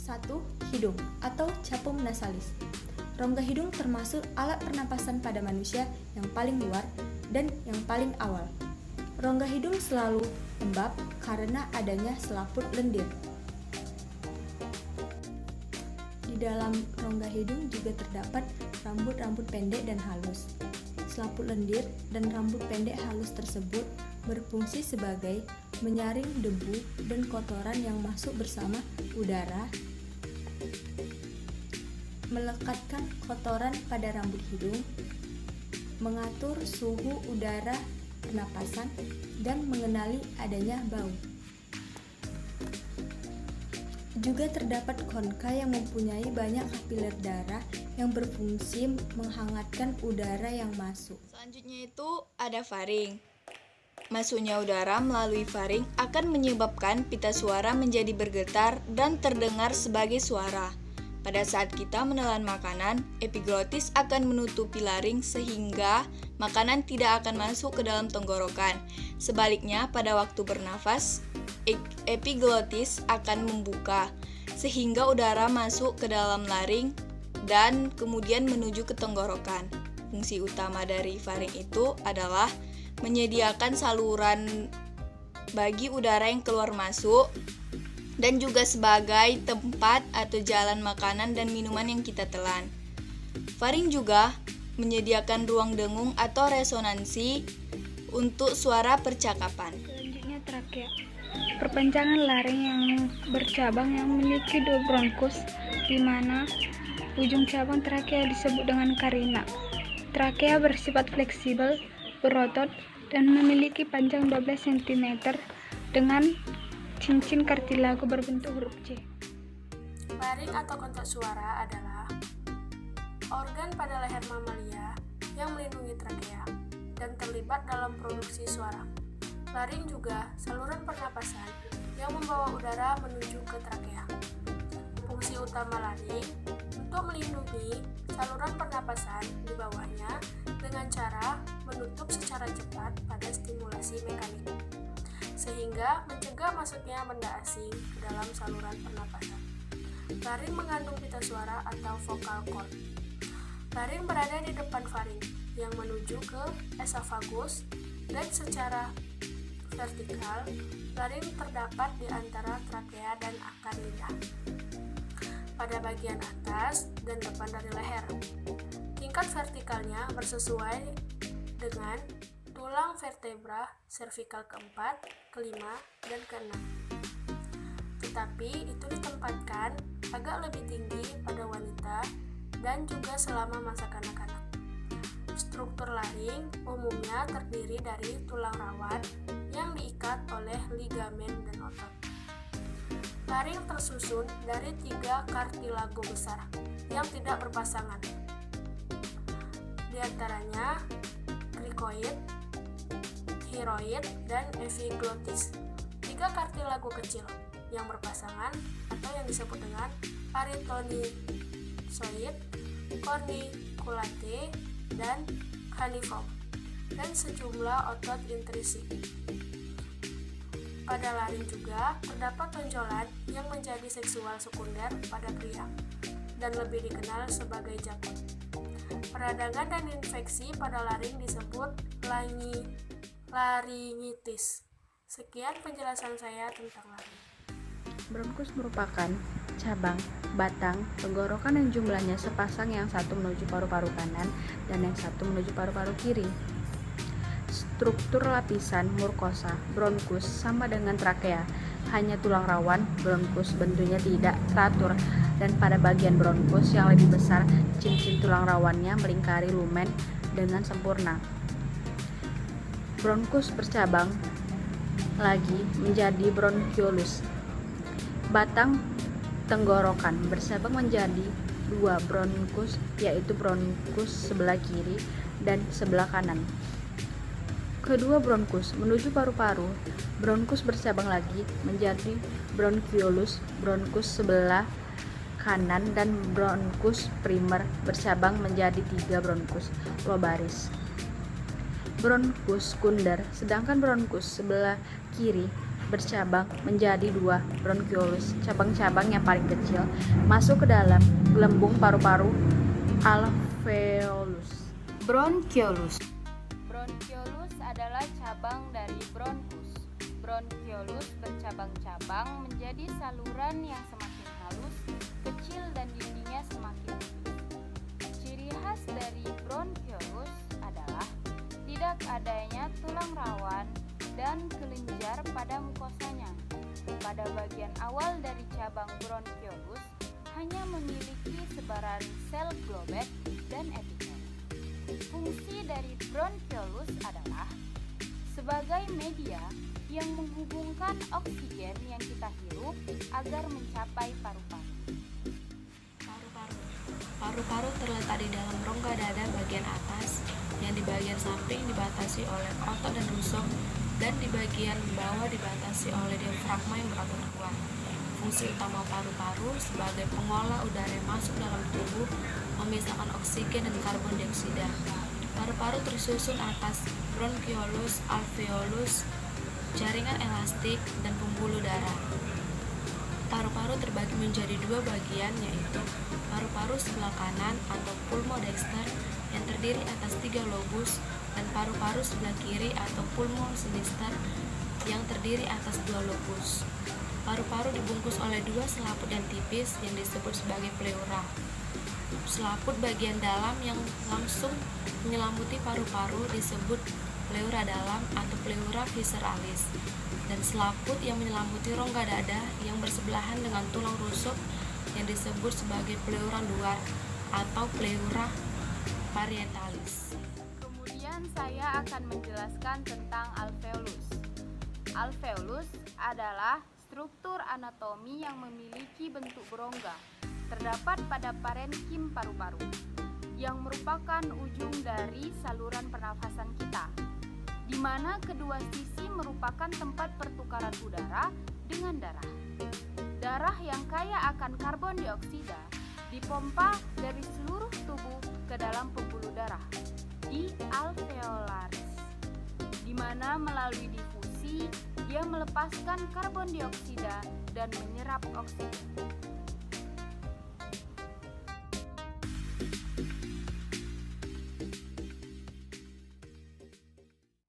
1. Hidung atau capum nasalis. Rongga hidung termasuk alat pernapasan pada manusia yang paling luar dan yang paling awal. Rongga hidung selalu lembab karena adanya selaput lendir. Di dalam rongga hidung juga terdapat rambut-rambut pendek dan halus. Selaput lendir dan rambut pendek halus tersebut berfungsi sebagai menyaring debu dan kotoran yang masuk bersama udara, melekatkan kotoran pada rambut hidung, mengatur suhu udara pernapasan, dan mengenali adanya bau. Juga terdapat konka yang mempunyai banyak kapiler darah yang berfungsi menghangatkan udara yang masuk. Selanjutnya itu ada faring. Masuknya udara melalui faring akan menyebabkan pita suara menjadi bergetar dan terdengar sebagai suara. Pada saat kita menelan makanan, epiglotis akan menutupi laring sehingga makanan tidak akan masuk ke dalam tenggorokan. Sebaliknya, pada waktu bernafas, epiglotis akan membuka sehingga udara masuk ke dalam laring dan kemudian menuju ke tenggorokan. Fungsi utama dari faring itu adalah menyediakan saluran bagi udara yang keluar masuk dan juga sebagai tempat atau jalan makanan dan minuman yang kita telan. Faring juga menyediakan ruang dengung atau resonansi untuk suara percakapan. Selanjutnya trakea. Perpanjangan laring yang bercabang yang memiliki dua bronkus, di mana ujung cabang trakea disebut dengan karina. Trakea bersifat fleksibel, berotot, dan memiliki panjang 12 cm dengan cincin kartilago berbentuk huruf C. Faring atau kontak suara adalah organ pada leher mamalia yang melindungi trakea dan terlibat dalam produksi suara. Laring juga saluran pernapasan yang membawa udara menuju ke trakea. Fungsi utama laring untuk melindungi saluran pernapasan di bawahnya dengan cara menutup secara cepat pada stimulasi mekanik, sehingga mencegah masuknya benda asing ke dalam saluran pernapasan. Laring mengandung pita suara atau vocal cord. Laring berada di depan faring yang menuju ke esofagus dan secara vertikal, laring terdapat di antara trakea dan akar lidah pada bagian atas dan depan dari leher. Tingkat vertikalnya bersesuai dengan tulang vertebra servikal keempat, kelima, dan keenam. Tetapi itu ditempatkan agak lebih tinggi pada wanita dan juga selama masa kanak-kanak. Struktur laring umumnya terdiri dari tulang rawan yang diikat oleh ligamen dan otot. Laring tersusun dari 3 kartilago besar yang tidak berpasangan. Di antaranya krikoid, hiroid, dan epiglotis. 3 kartilago kecil yang berpasangan atau yang disebut dengan arytenozoid, corniculate, dan cuneiform, dan sejumlah otot intrisik. Pada laring juga terdapat tonjolan yang menjadi seksual sekunder pada pria dan lebih dikenal sebagai jakun. Peradangan dan infeksi pada laring disebut laringitis. Sekian penjelasan saya tentang laring. Bronkus merupakan cabang, batang, tenggorokan yang jumlahnya sepasang, yang satu menuju paru-paru kanan dan yang satu menuju paru-paru kiri. Struktur lapisan mukosa bronkus sama dengan trakea, hanya tulang rawan bronkus bentuknya tidak teratur, dan pada bagian bronkus yang lebih besar, cincin tulang rawannya melingkari lumen dengan sempurna. Bronkus bercabang lagi menjadi bronchiolus. Batang tenggorokan bercabang menjadi 2 bronkus, yaitu bronkus sebelah kiri dan sebelah kanan. Kedua bronkus menuju paru-paru. Bronkus bercabang lagi menjadi bronchiolus, bronkus sebelah kanan, dan bronkus primer bercabang menjadi 3 bronkus lobaris. Bronkus sekunder, sedangkan bronkus sebelah kiri bercabang menjadi 2 bronkiolus. Cabang-cabang yang paling kecil masuk ke dalam gelembung paru-paru alveolus. Bronkiolus. Bronkiolus adalah cabang dari bronkus. Bronkiolus bercabang-cabang menjadi saluran yang semakin halus, kecil dan dindingnya semakin tipis. Ciri khas dari bronkiolus adalah tidak adanya tulang rawan dan kelenjar pada mukosanya. Pada bagian awal dari cabang bronkiolus hanya memiliki sebaran sel globet dan epitel. Fungsi dari bronkiolus adalah sebagai media yang menghubungkan oksigen yang kita hirup agar mencapai paru-paru. Paru-paru terletak di dalam rongga dada bagian atas, yang di bagian samping dibatasi oleh otot dan rusuk, dan di bagian bawah dibatasi oleh diafragma yang berotot kuat. Fungsi utama paru-paru sebagai pengolah udara yang masuk dalam tubuh, memisahkan oksigen dan karbon dioksida. Paru-paru tersusun atas bronkiolus, alveolus, jaringan elastik, dan pembuluh darah. Paru-paru terbagi menjadi 2 bagian, yaitu paru-paru sebelah kanan atau pulmodexter yang terdiri atas 3 lobus, dan paru-paru sebelah kiri atau pulmosinister yang terdiri atas 2 lobus. Paru-paru dibungkus oleh 2 selaput yang tipis yang disebut sebagai pleura. Selaput bagian dalam yang langsung menyelimuti paru-paru disebut pleura dalam atau pleura visceralis, dan selaput yang menyelimuti rongga dada yang bersebelahan dengan tulang rusuk yang disebut sebagai pleura luar atau pleura parietalis. Kemudian saya akan menjelaskan tentang alveolus. Alveolus adalah struktur anatomi yang memiliki bentuk berongga, terdapat pada parenkim paru-paru, yang merupakan ujung dari saluran pernafasan kita, di mana kedua sisi merupakan tempat pertukaran udara dengan darah. Darah yang kaya akan karbon dioksida dipompa dari seluruh tubuh ke dalam pembuluh darah di alveolaris, di mana melalui difusi dia melepaskan karbon dioksida dan menyerap oksigen.